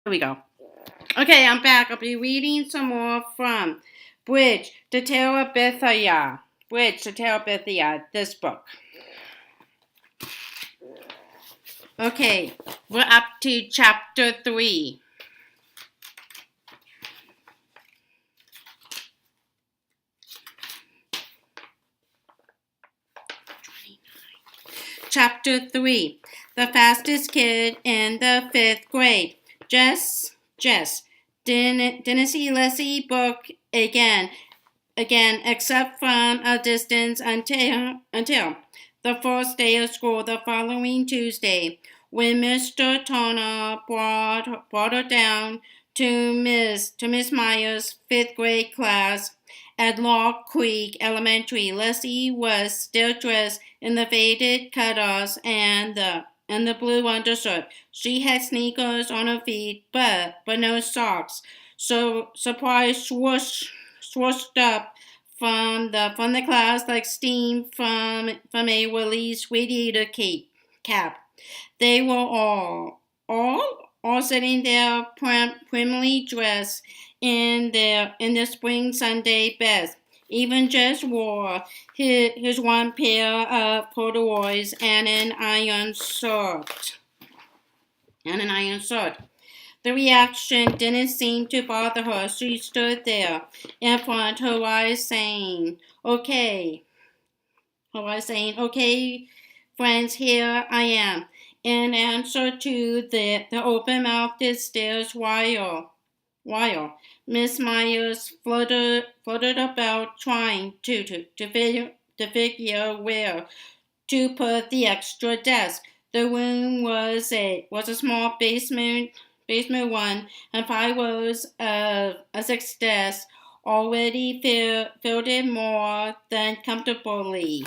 Here we go. Okay, I'm back. I'll be reading some more from Bridge to Terabithia. Bridge to Terabithia, this book. Okay, we're up to chapter 3. Chapter 3. The fastest kid in the 5th grade. Jess, didn't see Leslie book again, except from a distance until the first day of school the following Tuesday, when Mr. Turner brought her down to Miss Meyer's 5th grade class at Log Creek Elementary. Leslie was still dressed in the faded cutoffs and the blue undershirt. She had sneakers on her feet, but no socks. So surprise swooshed up from the class like steam from a released radiator cap. They were all sitting there primly dressed in their spring Sunday best. Even Jess wore his one pair of corduroys and an iron shirt. The reaction didn't seem to bother her. She stood there in front, her eyes saying, "Okay, friends, here I am." In answer to the open-mouthed stares, while Miss Myers fluttered about, trying to figure where to put the extra desk. The room was a small basement one, and 5 rows of 6 desks already filled it more than comfortably.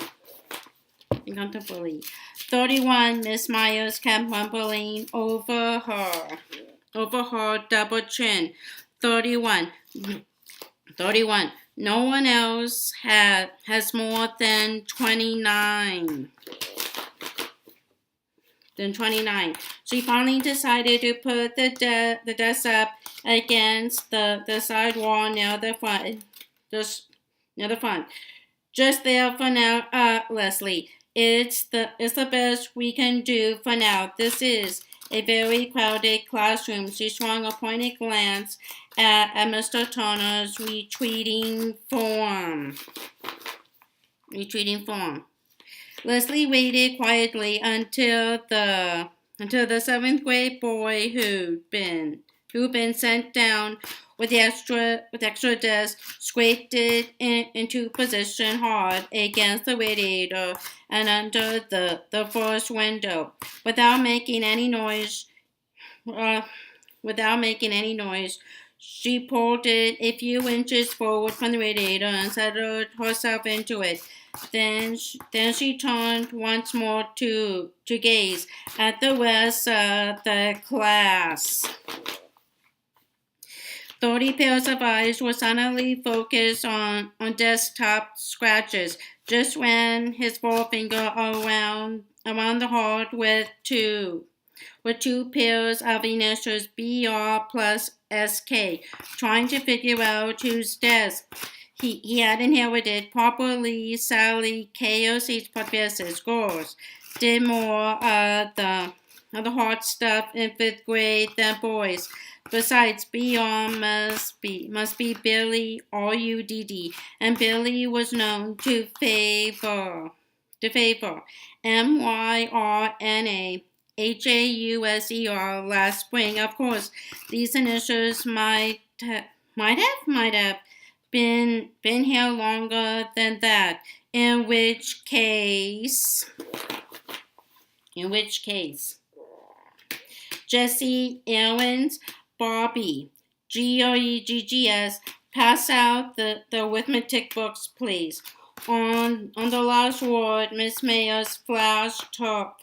31, Miss Myers kept mumbling over her double chin. 31. No one else has more than 29. She finally decided to put the desk up against the side wall near the front. Just there for now, Leslie. It's the best we can do for now. This is a very crowded classroom. She swung a pointed glance at Mr. Turner's retreating form. Leslie waited quietly until the 7th grade boy who'd been sent down with extra desk scraped it into position hard against the radiator and under the first window. Without making any noise, she pulled it a few inches forward from the radiator and settled herself into it. Then she turned once more to gaze at the rest of the class. 30 pairs of eyes were suddenly focused on desktop scratches. Just ran his forefinger around the heart with two pairs of initials BR plus SK, trying to figure out whose desk he had inherited. Properly, Sally KOC's professors, girls, did more of the hard stuff in 5th grade than boys. Besides, BR must be Billy, RUDD, and Billy was known to favor MYRNA HAUSER last spring. Of course, these initials might have been here longer than that. In which case, Jesse, Aaron's, Bobby, GREGGS, pass out the arithmetic books, please. On the last word, Miss Myers flashed her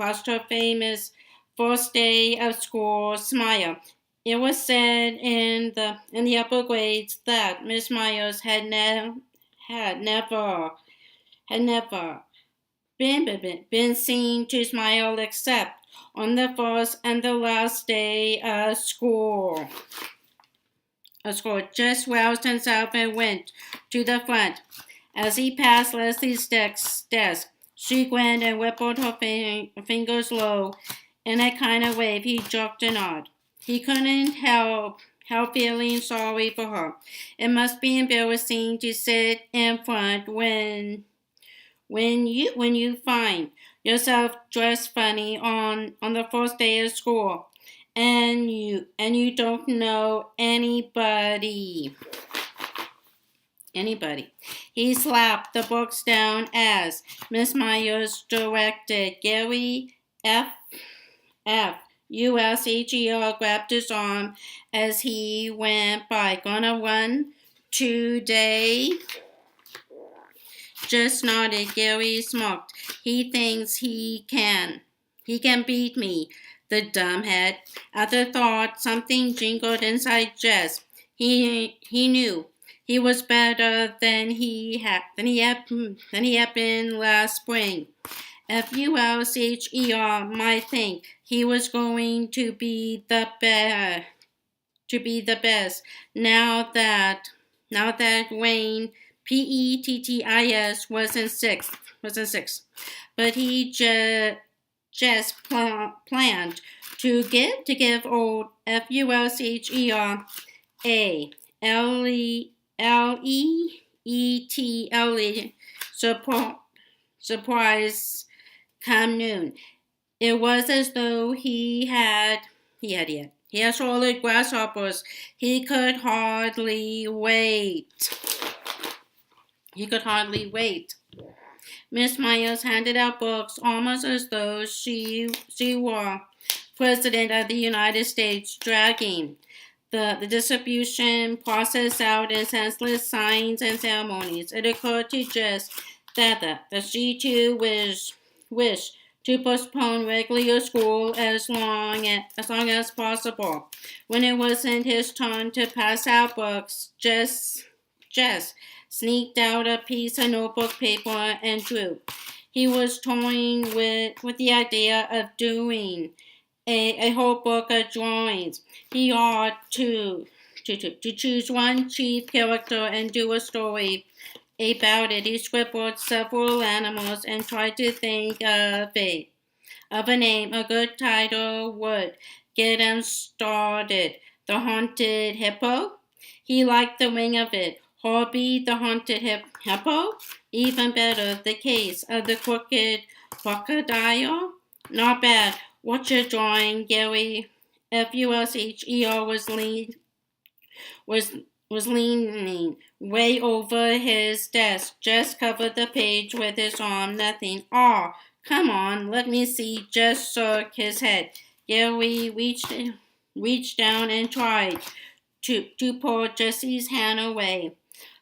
famous first day of school smile. It was said in the upper grades that Miss Myers had never been seen to smile except on the first and the last day of school. Jess roused himself and went to the front. As he passed Leslie's desk, she grinned and rippled her fingers low. In a kind of wave, he jerked a nod. He couldn't help feeling sorry for her. It must be embarrassing to sit in front when you find yourself dressed funny on the first day of school, and you don't know anybody. He slapped the books down as Miss Myers directed. Gary F. U.S.H.E.R. grabbed his arm as he went by. Gonna run today? Just nodded. Gary smirked. He thinks he can. He can beat me, the dumbhead. At the thought, something jingled inside Jess. He knew he was better than he had been last spring. FULCHER might think he was going to be the best. Now that Wayne PETTIS was in sixth, but he just planned to give old FULCHER a LEETLE surprise come noon. It was as though he had swallowed grasshoppers. He could hardly wait. Miss Myers handed out books almost as though she were President of the United States, dragging the distribution process out in senseless signs and ceremonies. It occurred to Jess that she too wished to postpone regular school as long as possible. When it wasn't his turn to pass out books, Jess sneaked out a piece of notebook paper and drew. He was toying with the idea of doing a whole book of drawings. He ought to choose one chief character and do a story about it. He scribbled several animals and tried to think of a name. A good title would get him started. The Haunted Hippo? He liked the ring of it. Herbie the Haunted Hippo? Even better, The Case of the Crooked Crocodile? Not bad. What's your drawing, Gary? FULCHER was leaning way over his desk. Just covered the page with his arm. Nothing. Aw, come on, let me see. Just shook his head. Gary reached down and tried to pull Jessie's hand away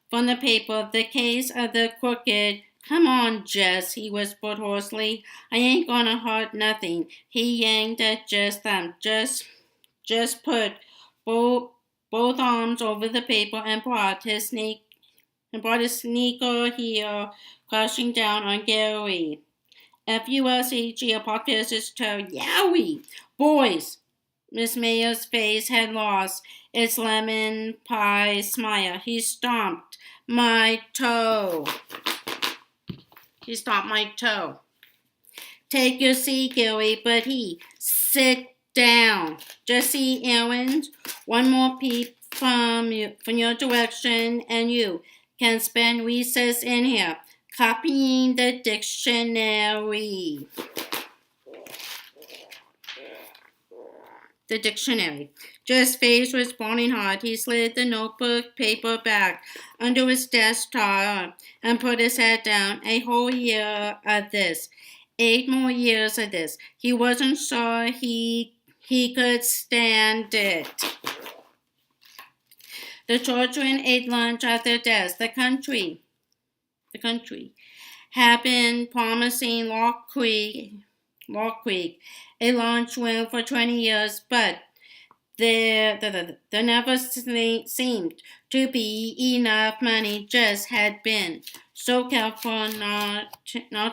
from the paper. The Case of the Crooked. Come on, Jess, he whispered hoarsely. I ain't gonna hurt nothing. He yanked at Jess' thumb. Just put both arms over the paper and brought his sneaker heel crashing down on Gary. FULCHER popped his toe. Yowie! Boys! Miss Mayer's face had lost its lemon pie smile. He stomped my toe. Take your seat, Gary, but sit down. Jessie Owens, one more peep from your direction, and you can spend recess in here, copying the dictionary. Jess' face was burning hot. He slid the notebook paper back under his desk top and put his head down. A whole year of this. 8 more years of this. He wasn't sure he could stand it. The children ate lunch at their desks. The country had been promising Lock Creek, a lunch room for 20 years, but there never seemed to be enough money. Jess had been so careful not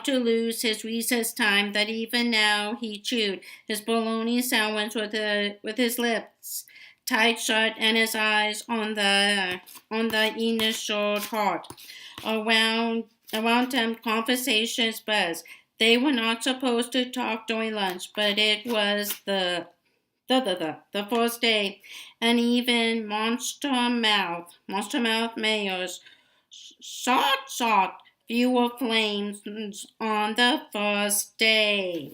to lose his recess time that even now he chewed his bologna sandwich with his lips tight shut and his eyes on the initial heart. Around him, conversations buzzed. They were not supposed to talk during lunch, but it was the first day, and even Monster Mouth Mayor's shot fewer flames on the first day.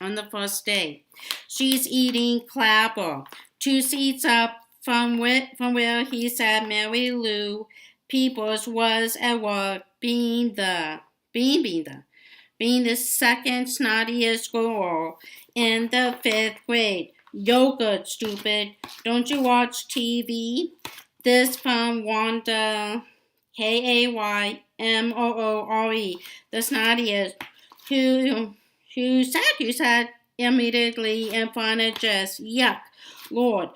On the first day, she's eating clabber. 2 seats up from where he sat, Mary Lou Peoples was at work being the second snottiest girl in the 5th grade. Yogurt, stupid. Don't you watch TV? This from Wanda, Kaymore, the snottiest, who sat immediately in front of Jess. Yuck. Lord,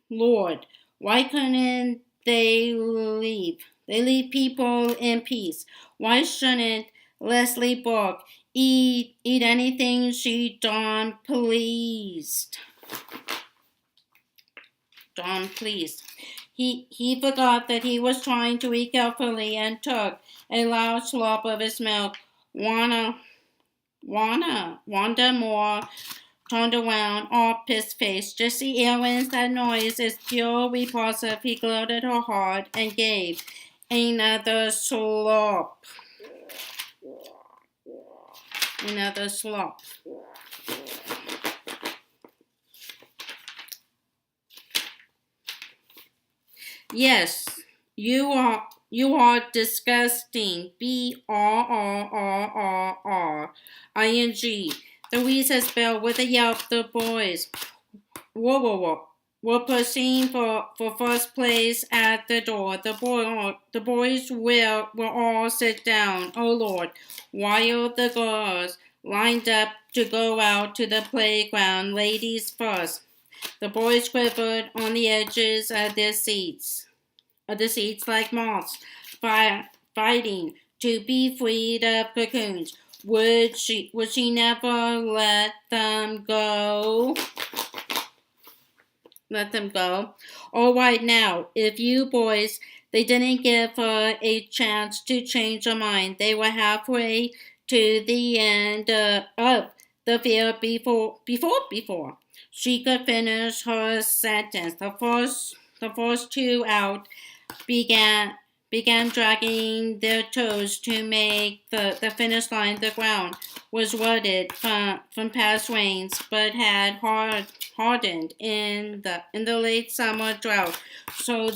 Lord, why couldn't they leave? They leave people in peace. Why shouldn't Leslie Burke eat anything she darn pleased? Darn pleased. He forgot that he was trying to eat carefully and took a loud slurp of his milk. Wanda Moore turned around, all pissed-faced. Jessie Owens, that noise is pure repulsive. He glared at her hard and gave another slurp. Another slurp. Yes, you are disgusting. BRRRRRING. The recess bell with a yelp. The boys were pushing for first place at the door. The boys will all sit down. Oh Lord, while the girls lined up to go out to the playground, ladies first. The boys quivered on the edges of their seats. Like moths, fighting to be freed of cocoons. Would she never let them go? Let them go. All right now, if you boys, they didn't give her a chance to change her mind. They were halfway to the end of the fair before she could finish her sentence. The first two out began dragging their toes to make the finish line. The ground was rutted from past rains, but had hardened in the late summer drought. So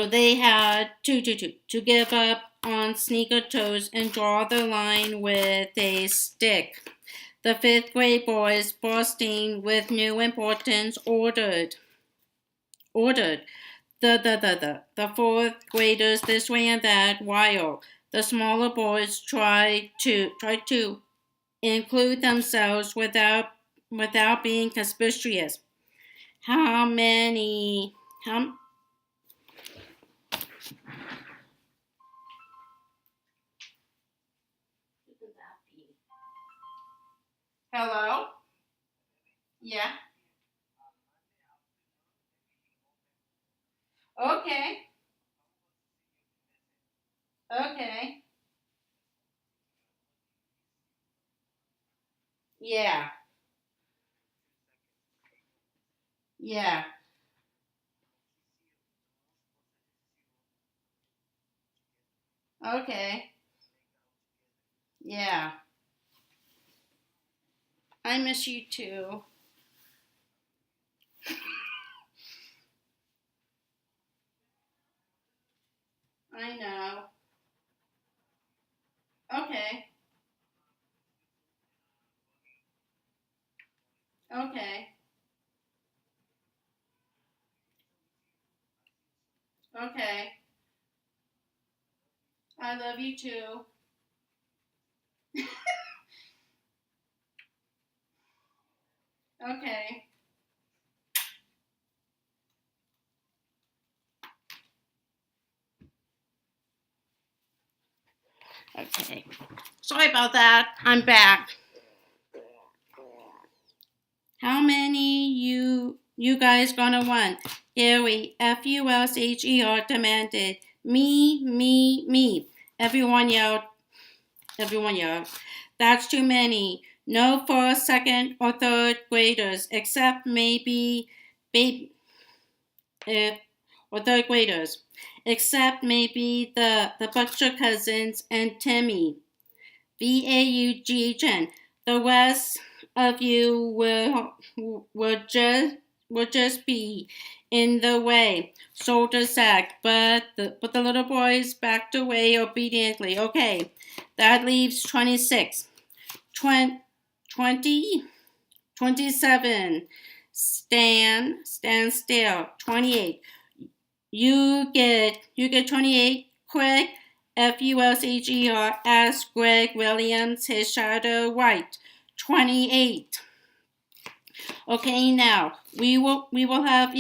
they had to give up on sneaker toes and draw the line with a stick. The 5th-grade boys, bursting with new importance, ordered the 4th-graders this way and that, while the smaller boys tried to include themselves without being conspicuous. How many? Hello? Yeah. Okay. Okay. Yeah. Yeah. Okay. Yeah. I miss you too. I know. Okay. Okay. Okay. I love you too. Okay. Okay. Sorry about that. I'm back. How many you guys gonna win? Gary, F-U-S-H-E-R demanded. Me, me, me. Everyone yelled. Everyone yelled. That's too many. No first, second, or third graders, except maybe baby, or third graders, except maybe the Butcher cousins and Timmy. Baughn. The rest of you will just be in the way. Shoulder sack, but the little boys backed away obediently. Okay, that leaves 26. 20, 27. Stand still. 28. You get 28 quick. F-U-S-H-E-R asked Greg Williams, his shadow white. 28. Okay, now we will have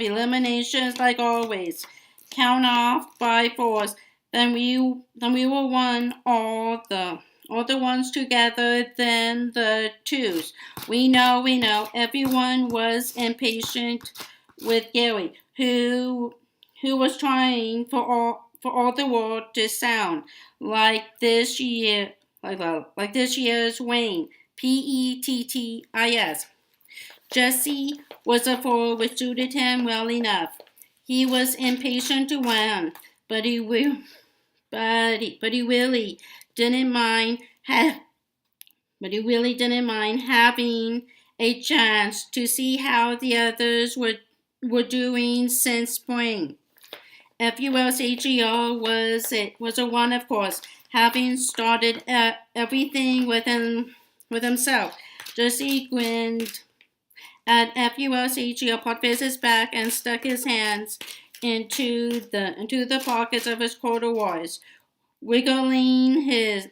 eliminations like always. Count off by fours. Then we will run all the ones together, then the twos. We know. Everyone was impatient with Gary, who was trying for all the world to sound like this year's Wayne. Pettis. Jesse was a four which suited him well enough. He was impatient to win, but he really didn't mind having a chance to see how the others were doing since spring. FUSHER was a one, of course, having started everything with himself. Jesse grinned at FUSHER, put his back, and stuck his hands into the pockets of his corduroys, wiggling his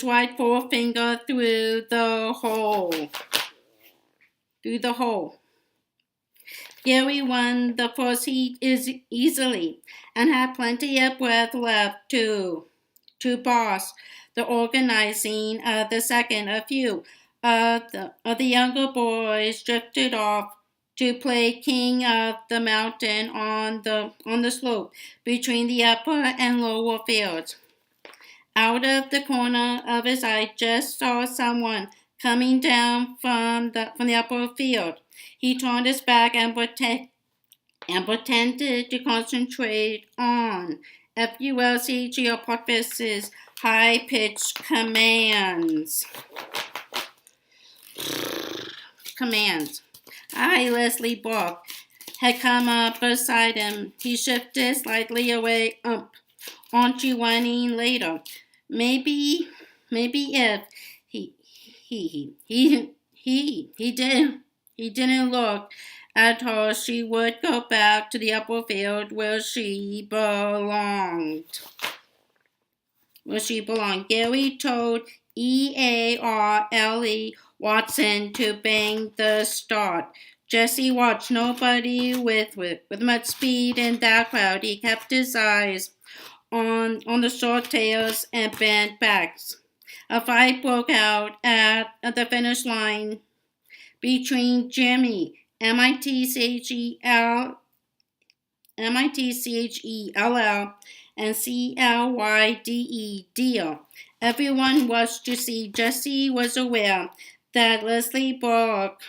right forefinger through the hole. Gary won the first heat easily and had plenty of breath left to boss the organizing of the second. A few of the younger boys drifted off to play king of the mountain on the slope between the upper and lower fields. Out of the corner of his eye, Jess saw someone coming down from the upper field. He turned his back and pretended to concentrate on FULCG Potfist's high-pitched commands. Leslie Bork had come up beside him. He shifted slightly away. Aren't you whining later? Maybe if he didn't look at her, she would go back to the upper field where she belonged. Gary told EARLE Watson to bang the start. Jesse watched nobody with much speed in that crowd. He kept his eyes on the short tails and bent backs. A fight broke out at the finish line between Jimmy, MITCHELL, and CLYDE, Deal. Everyone rushed to see. Jesse was aware that Leslie Bork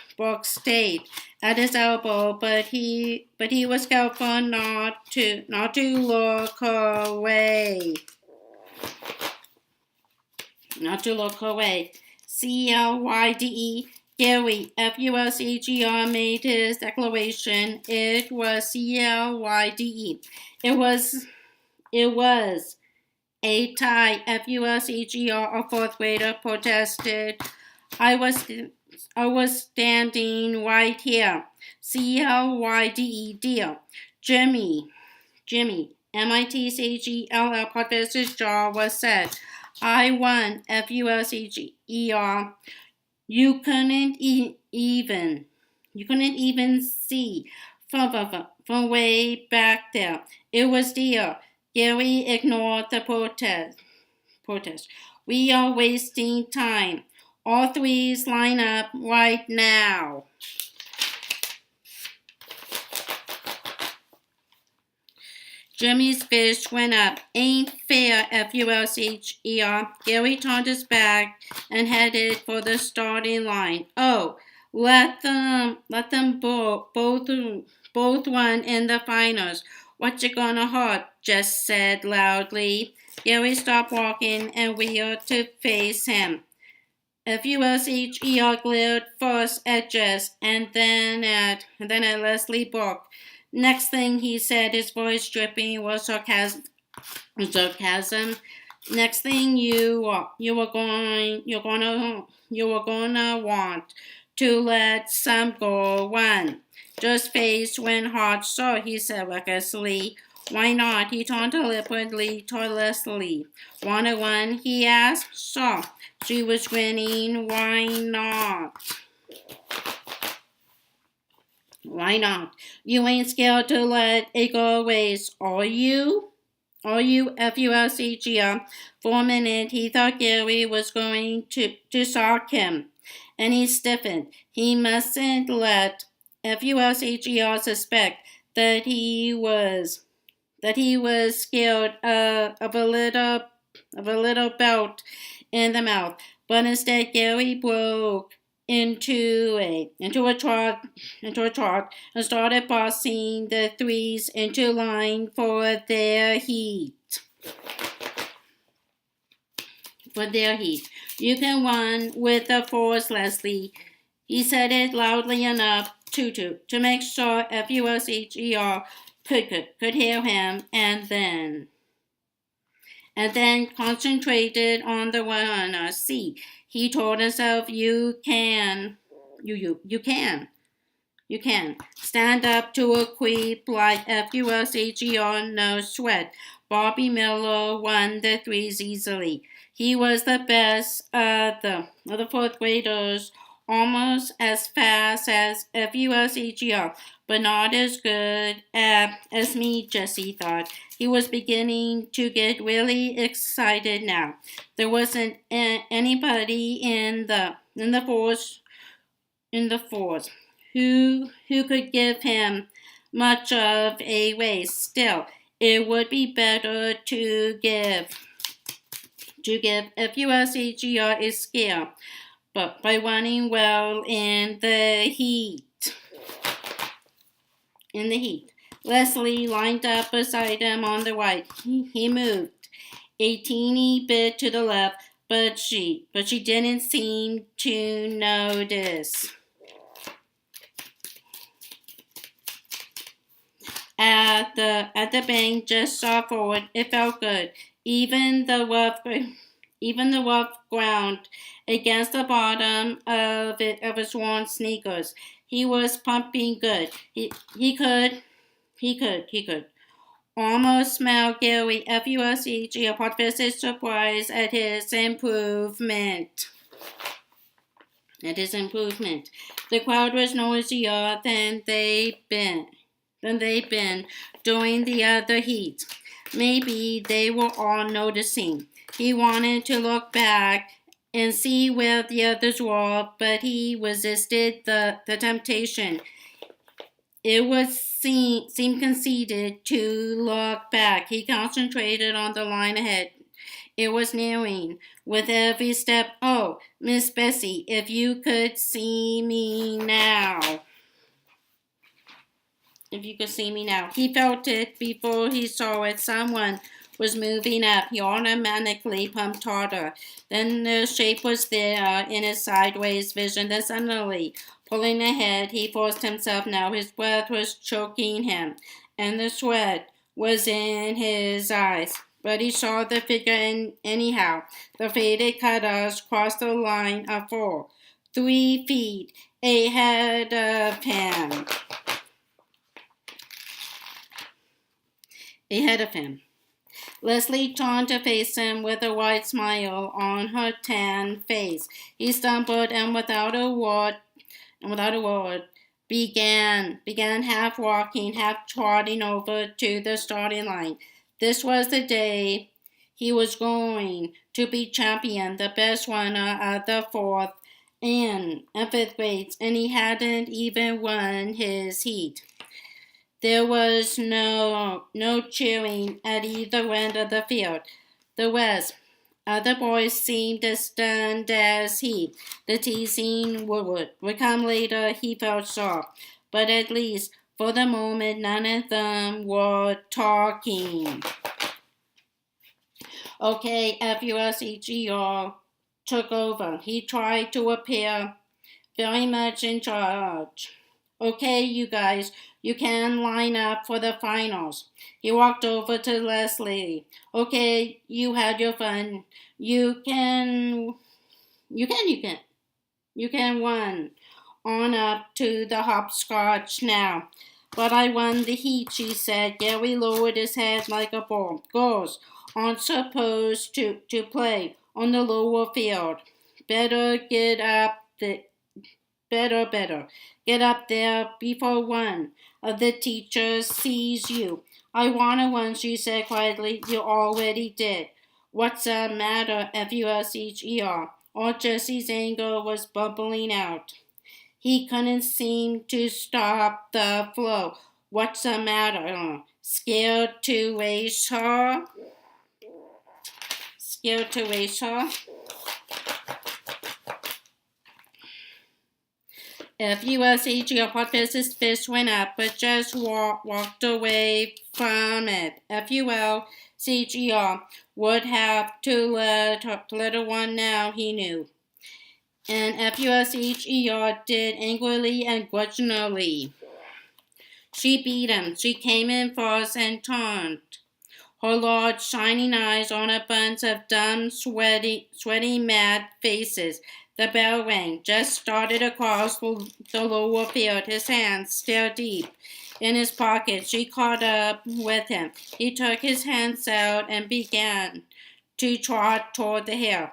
stayed at his elbow, but he was careful not to look away. CLYDE. Gary, FUSHER, made his declaration. It was CLYDE. It was a tie. FUSHER, a fourth grader, protested. I was standing right here. CLYDE, deal. Jimmy, MITCHELL, Professor's jaw was set. I won. FUSHER. You couldn't even see from way back there. It was dear. Gary ignored the protest. We are wasting time. All threes line up right now. Jimmy's fist went up. Ain't fair, F-U-S-H-E-R. Gary turned his back and headed for the starting line. Oh, let them both run in the finals. What you gonna hurt? Jess said loudly. Gary stopped walking and wheeled to face him. F-U-S-H-E-R glared first at Jess and then at Leslie Brooke. Next thing he said, his voice dripping with sarcasm. Next thing you were gonna want to let some girl run. Just face went hard, sir, he said recklessly. Why not? He turned deliberately toward Leslie. Wanna run? He asked. Sure. She was grinning. Why not? Why not? You ain't scared to let a girl race, are you? Are you, F-U-S-H-E-R? For a minute, he thought Gary was going to sock him, and he stiffened. He mustn't let F-U-S-H-E-R suspect that he was scared of a little belt in the mouth. But instead, Gary broke into a trot and started bossing the threes into line for their heat. You can run with the fours, Leslie. He said it loudly enough to make sure F-U-S-H-E-R could hear him, and then concentrated on the runner. See, he told himself, you can stand up to a creep like F-U-S-H-E-R, no sweat. Bobby Miller won the threes easily. He was the best of the fourth graders, almost as fast as F-U-S-H-E-R, but not as good as me, Jessie thought. He was beginning to get really excited now. There wasn't anybody in the fours who could give him much of a race. Still, it would be better to give F-U-S-H-E-R a scare, but by running well in the heat. Leslie lined up beside him on the right. He moved a teeny bit to the left, but she didn't seem to notice. At the bank just saw forward, it felt good. Even the rough ground against the bottom of his worn sneakers. He was pumping good. He could almost smell Gary F-U-S-H-E-R participated surprise at his improvement. The crowd was noisier than they'd been during the other heat. Maybe they were all noticing. He wanted to look back and see where the others were, but he resisted the temptation. It seemed conceited to look back. He concentrated on the line ahead. It was nearing with every step. Oh, Miss Bessie, if you could see me now. He felt it before he saw it. Someone was moving up. He automatically pumped harder. Then the shape was there in his sideways vision. Then suddenly, pulling ahead, he forced himself now. His breath was choking him, and the sweat was in his eyes. But he saw the figure anyhow. The faded cutters crossed the line of 3 feet ahead of him. Leslie turned to face him with a wide smile on her tan face. He stumbled and without a word, began half walking, half trotting over to the starting line. This was the day he was going to be champion, the best runner of the fourth and fifth grades, and he hadn't even won his heat. There was no cheering at either end of the field. The rest other boys seemed as stunned as he. The teasing would come later, he felt sure, but at least for the moment none of them were talking. Okay, FUSEGR took over. He tried to appear very much in charge. Okay, you guys, you can line up for the finals. He walked over to Leslie. Okay, you had your fun. You can run on up to the hopscotch now. But I won the heat, she said. Gary lowered his head like a ball. Girls aren't supposed to play on the lower field. Better get up Better. Get up there before one of the teachers sees you. I want to run, she said quietly. You already did. What's the matter, FUSEGR? All Jesse's anger was bubbling out. He couldn't seem to stop the flow. What's the matter? Scared to race her? FUSEGR Potter's fist went up, but just walked away from it. FUSEGR would have to let her one now, he knew. And FUSEGR did angrily and grudgingly. She beat him. She came in first and turned her large, shining eyes on a bunch of dumb, sweaty, mad faces. The bell rang. Jess started across the lower field, his hands still deep in his pocket. She caught up with him. He took his hands out and began to trot toward the hill.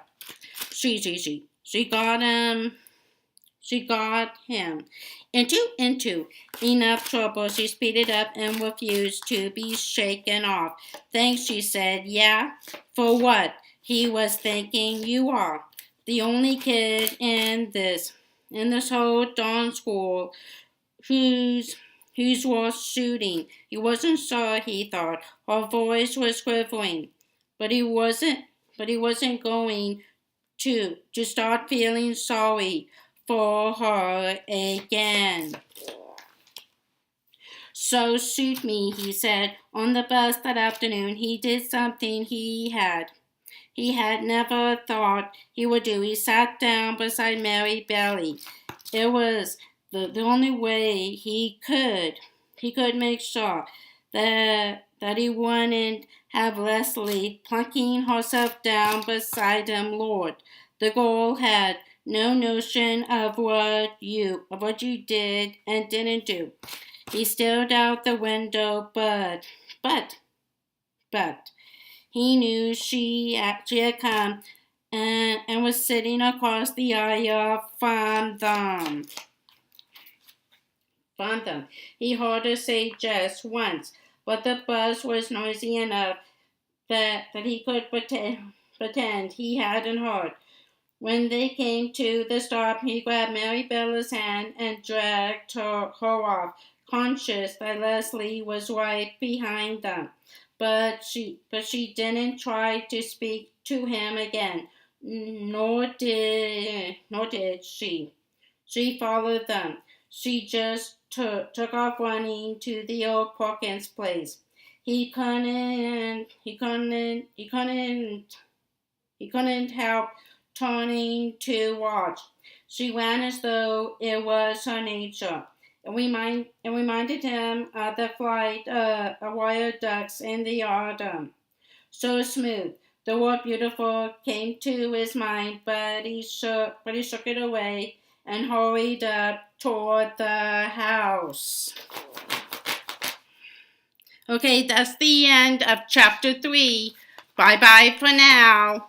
She got him into enough trouble. She speeded up and refused to be shaken off. Thanks, she said. Yeah? For what? He was thinking. You are the only kid in this whole darn school who's worth shooting. He wasn't sure, he thought. Her voice was quivering. But he wasn't going to start feeling sorry for her again. So shoot me, he said. On the bus that afternoon, he did something he had never thought he would do. He sat down beside Mary Bailey. It was the only way he could make sure that he wouldn't have Leslie plunking herself down beside him. Lord, the girl had no notion of what you did and didn't do. He stared out the window, but he knew she had come and was sitting across the aisle from them. He heard her say just once, but the bus was noisy enough that he could pretend he hadn't heard. When they came to the stop, he grabbed Mary Bella's hand and dragged her off, conscious that Leslie was right behind them. But she didn't try to speak to him again, nor did she. She followed them. She just took off running to the old Perkins place. He couldn't help turning to watch. She ran as though it was her nature. It reminded him of the flight of wild ducks in the autumn. So smooth. The word beautiful came to his mind, but he shook it away and hurried up toward the house. Okay, that's the end of chapter 3. Bye-bye for now.